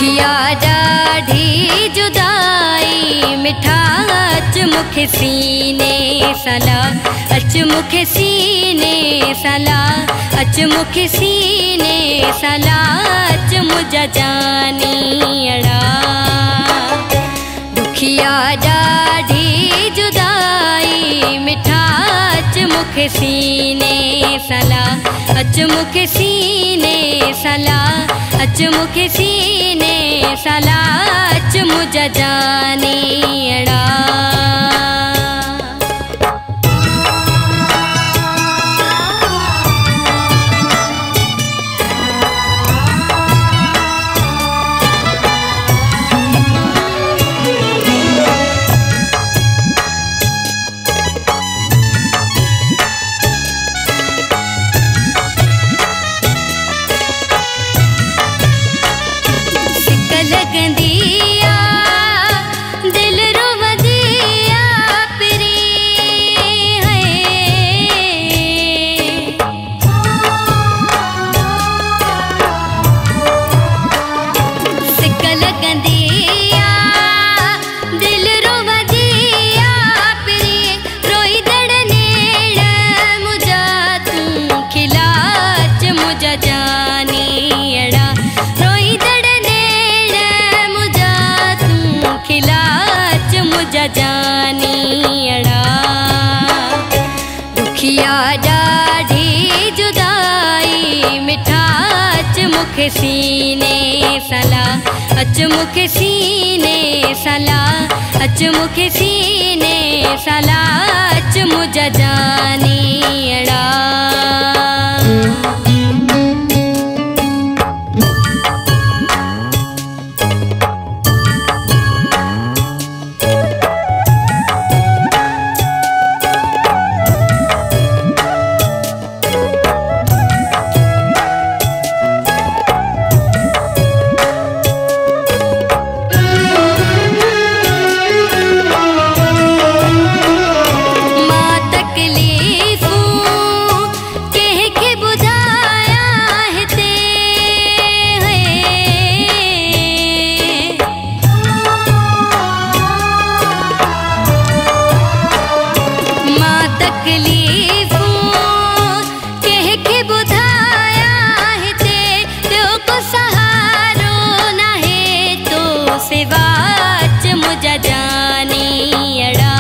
दुखिया ॾाढी जुदाई मिठा अचमुख सीने सला अचमुख सीने सला अचमुख सीने सला अच मुझा जानियड़ा दुखिया ॾाढी जुदाई मिठा अचमुख सीने सला अचमुख सीने सला अचमुख सीने सला अच मुझा जानियड़ा लगंदिया दिल रुवदिया प्री सिक लगंदिया दिल रुवदिया प्री रोई दड़ नेड़ मुझा तू खिलाच मुझा जानियड़ा रोई दड़ खिलाच मुझा जानियड़ा दुखिया ॾाढी जुदाई मिठा अचमुख सीने सला अचमुख सीने सला अचमुख सीने सला अच मुझा जानियड़ा मुझा जानियड़ा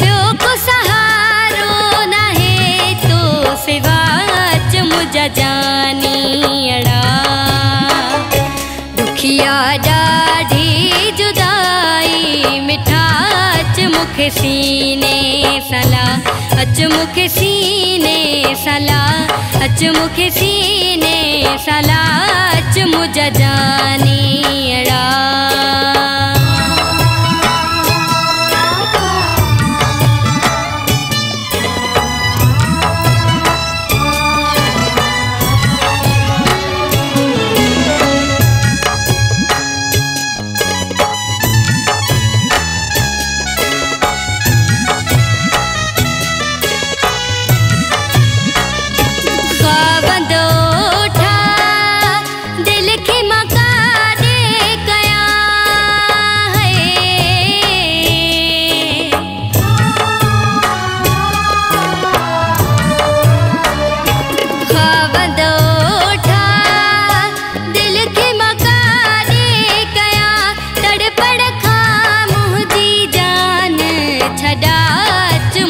प्यो को सहारो न है तो सिवाच मुझा जानियड़ा दुखिया ॾाढी जुदाई मिठा अचमुख सीने सला अचमुख सीने सला अचमुख सीने सला अच मुझा जानियड़ा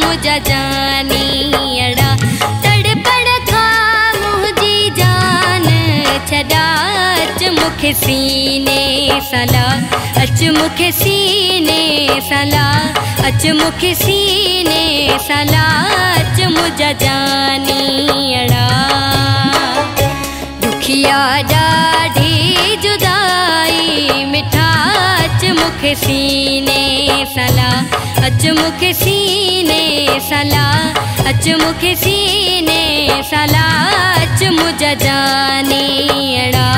मुझा जानियड़ा तड़पड़ खा मुझी जान छड़ा अचमुख सीने सला अचमुख सीने सला अचमुख सीने सला अच मुझा जानियड़ा दुखिया ॾाढी जुदाई मिठा अचमुख सीने सला अचमुख सीने सला अचमुख सीने सला अच मुझा जानियड़ा।